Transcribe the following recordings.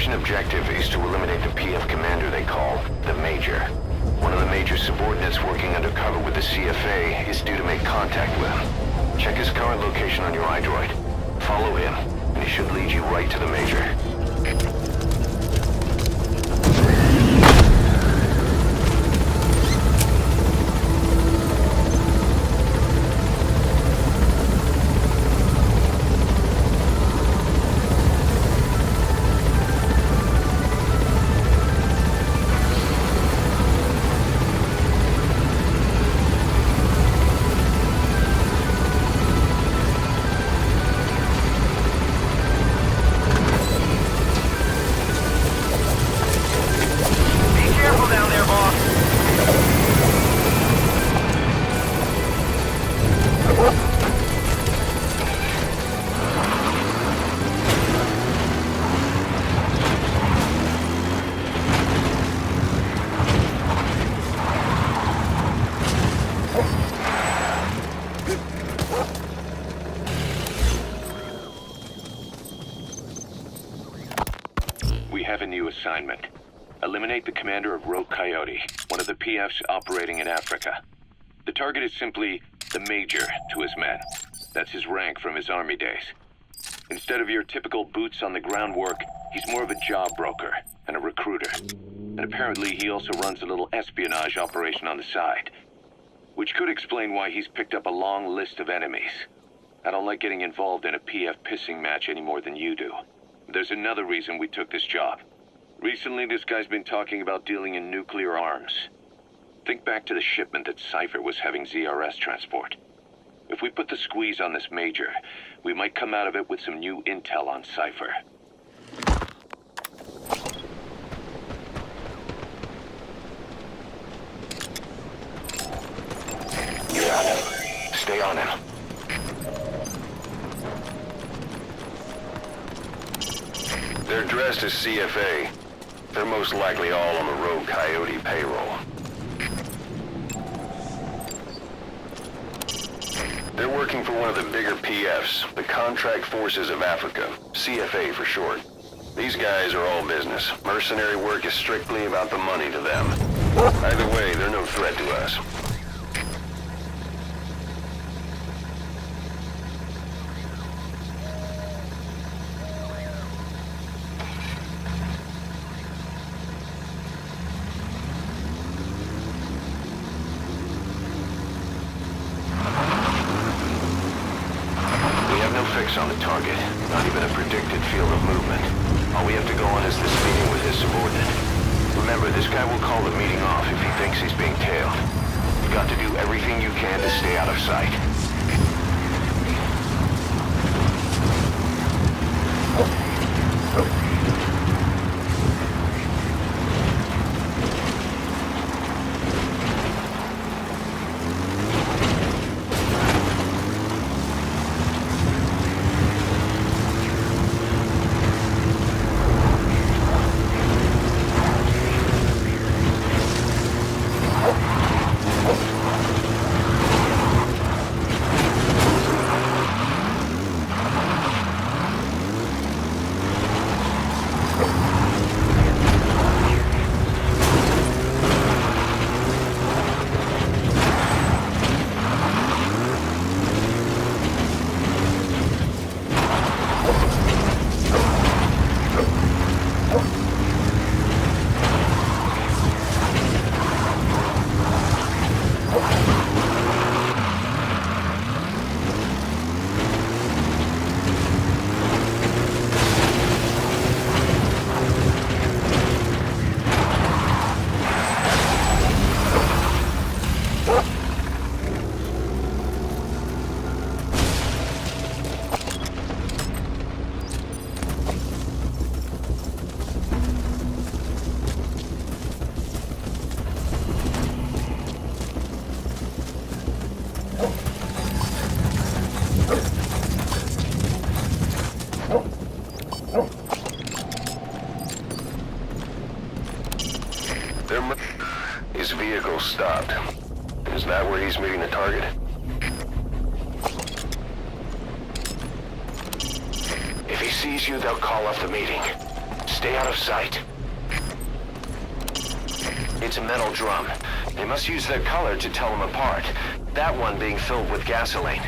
mission objective is to eliminate the PF commander they call the Major. One of the Major's subordinates working undercover with the CFA is due to make contact with him. Check his current location on your iDroid. Follow him, and he should lead you right to the Major. Assignment. Eliminate the commander of Rogue Coyote, one of the PFs operating in Africa. The target is simply the Major to his men. That's his rank from his army days. Instead of your typical boots on the ground work, he's more of a job broker and a recruiter. And apparently he also runs a little espionage operation on the side, which could explain why he's picked up a long list of enemies. I don't like getting involved in a PF pissing match any more than you do. There's another reason we took this job. Recently, this guy's been talking about dealing in nuclear arms. Think back to the shipment that Cypher was having ZRS transport. If we put the squeeze on this Major, we might come out of it with some new intel on Cypher. You got him. Stay on him. They're dressed as CFA. They're most likely all on the Rogue Coyote payroll. They're working for one of the bigger PFs, the Contract Forces of Africa, CFA for short. These guys are all business. Mercenary work is strictly about the money to them. Either way, they're no threat to us. On the target, not even a predicted field of movement. All we have to go on is this meeting with his subordinate. Remember, this guy will call the meeting off if he thinks he's being tailed. You got to do everything you can to stay out of sight. His vehicle stopped. Is that where he's meeting the target? If he sees you, they'll call off the meeting. Stay out of sight. It's a metal drum. They must use their color to tell them apart. That one being filled with gasoline.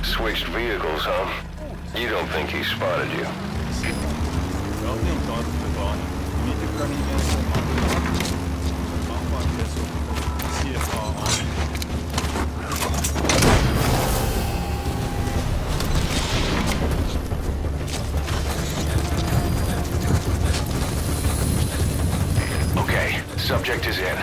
Switched vehicles, huh? You don't think he spotted you? Okay, subject is in.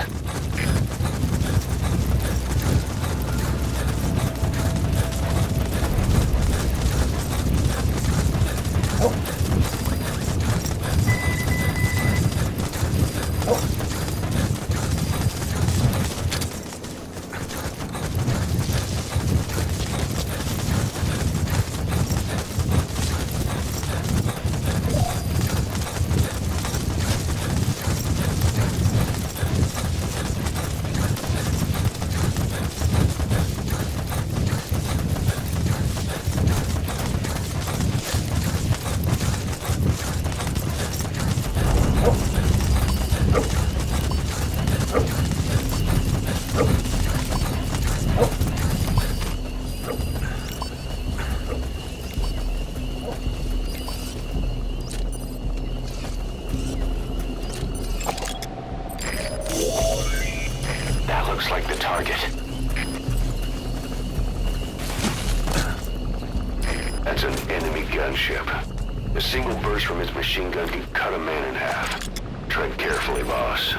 Looks like the target. That's an enemy gunship. A single burst from his machine gun can cut a man in half. Tread carefully, boss.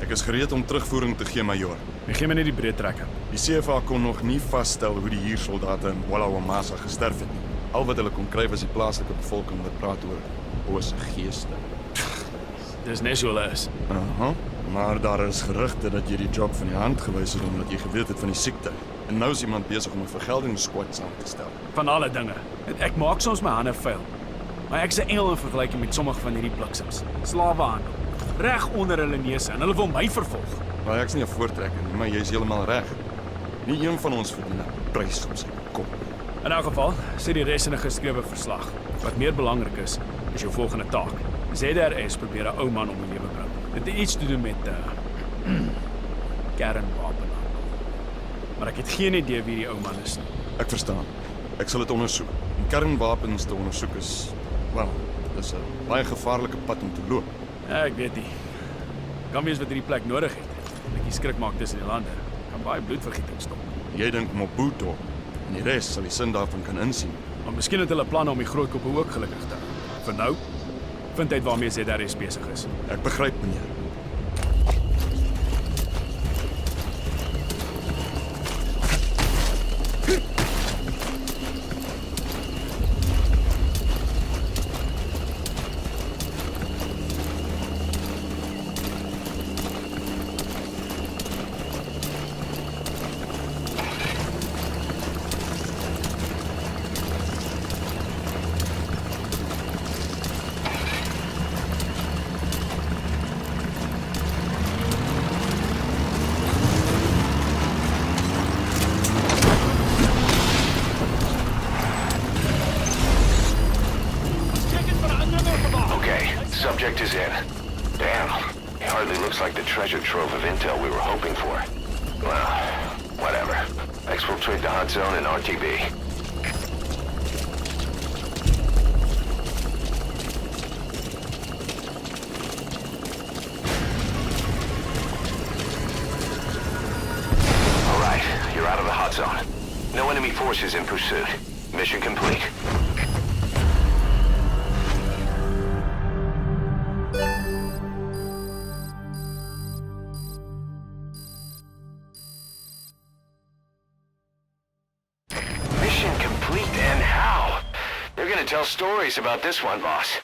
Ek is gereed om terugvoering te gee, majoor. Ek gee my net die breed trekker. Die CFA kon nog nie vasstel hoe die huursoldate in Wallawamasa gesterf het nie. Al wat hulle kon kry was die plaaslike bevolking wat praat oor bose geeste. Dis net so hulle is. Aha, maar daar is gerugte dat jy die job van die hand gewys het omdat jy geweet het van die siekte. En nou is iemand besig om 'n vergeldingssquad saam te stel. Van alle dinge. Ek maak soms my hande vuil. Maar ek's 'n engel in vergelyking met sommige van hierdie bliksems. Slawehandel. Reg onder hulle neuse en hulle wil my vervolg. Maar ek's nie 'n voortrekker nie, maar jy's heeltemal reg. Nie een van ons verdien 'n prys op sy kop. In elk geval, sê die res in 'n geskrewe verslag. Wat meer belangrik is jou volgende taak. ZRS probeer 'n ou man om die lewe bring. Dit het iets te doen met kernwapenhandel. Maar ek het geen idee wie die ou man is nie. Ek verstaan. Ek sal dit ondersoek. Om kernwapens te ondersoek is, wel, dis 'n baie gevaarlike pad om te loop. Ja, ek weet nie. Kan wees wat hierdie plek nodig het. 'n Bietjie skrik maak tussen die lande. Kan baie bloedvergieting stop. Jy dink Mobutu en die res sal die sin daarvan kan insien. Maar miskien het hulle planne om die groot koppe ook gelukkig te hou. Vir nou, vind uit waarmee ZRS besig is. Ek begryp, meneer. trove of intel we were hoping for. Well, whatever. Exfiltrate the hot zone and RTB. All right, you're out of the hot zone. No enemy forces in pursuit. Mission complete. Mission complete, and how? They're gonna tell stories about this one, boss.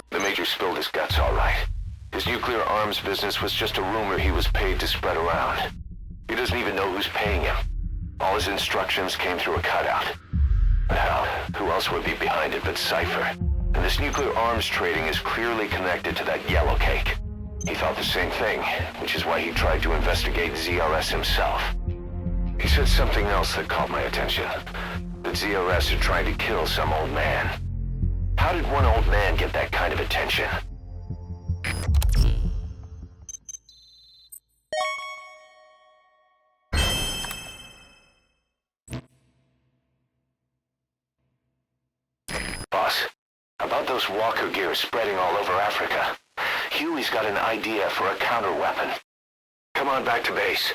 The Major spilled his guts all right. His nuclear arms business was just a rumor he was paid to spread around. He doesn't even know who's paying him. All his instructions came through a cutout. But hell, who else would be behind it but Cypher? And this nuclear arms trading is clearly connected to that yellow cake. He thought the same thing, which is why he tried to investigate ZRS himself. He said something else that caught my attention. That ZRS had tried to kill some old man. How did one old man get that kind of attention? Boss, about those walker gears spreading all over Africa, Huey's got an idea for a counter-weapon. Come on back to base.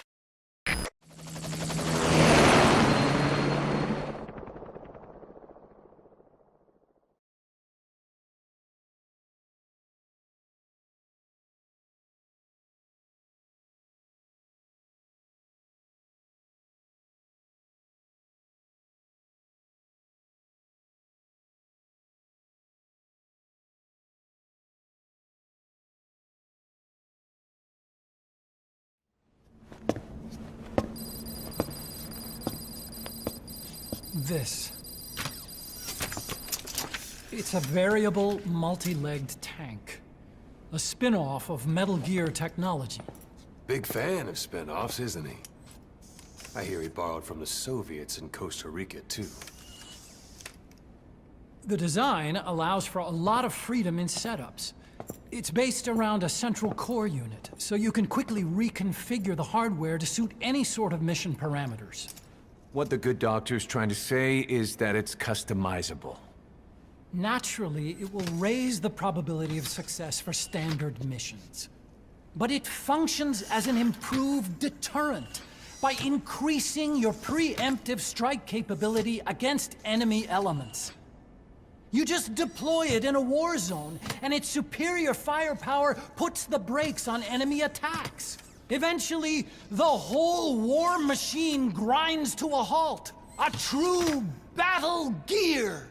This. It's a variable, multi-legged tank. A spin-off of Metal Gear technology. Big fan of spin-offs, isn't he? I hear he borrowed from the Soviets in Costa Rica, too. The design allows for a lot of freedom in setups. It's based around a central core unit, so you can quickly reconfigure the hardware to suit any sort of mission parameters. What the good doctor's trying to say is that it's customizable. Naturally, it will raise the probability of success for standard missions. But it functions as an improved deterrent by increasing your preemptive strike capability against enemy elements. You just deploy it in a war zone, and its superior firepower puts the brakes on enemy attacks. Eventually, the whole war machine grinds to a halt. A true battle gear!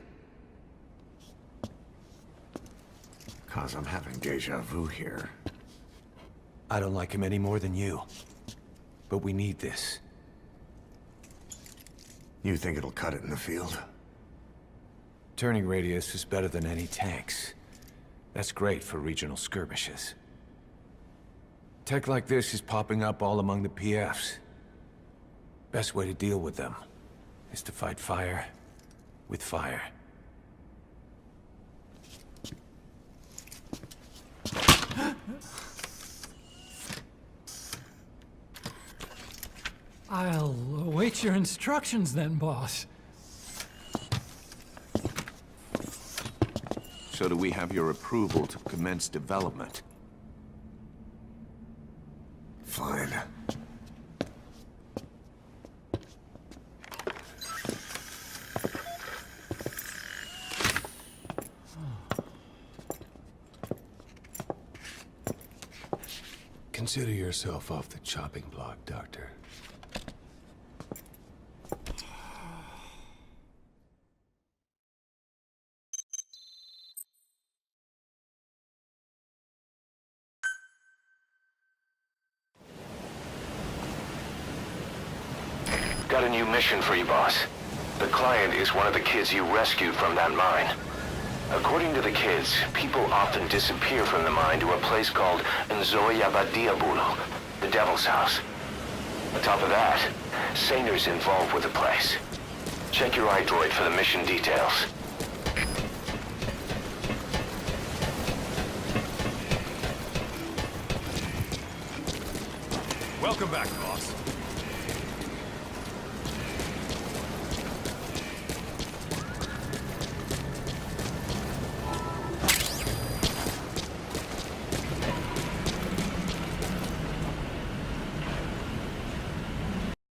Cause I'm having deja vu here. I don't like him any more than you. But we need this. You think it'll cut it in the field? Turning radius is better than any tanks. That's great for regional skirmishes. Tech like this is popping up all among the PFs. Best way to deal with them is to fight fire with fire. I'll await your instructions then, boss. So do we have your approval to commence development? Fine. Consider yourself off the chopping block, Doctor. got a new mission for you, boss. The client is one of the kids you rescued from that mine. According to the kids, people often disappear from the mine to a place called Nzoyabadiabulu, the Devil's House. On top of that, Saner's involved with the place. Check your iDroid for the mission details. Welcome back, boss.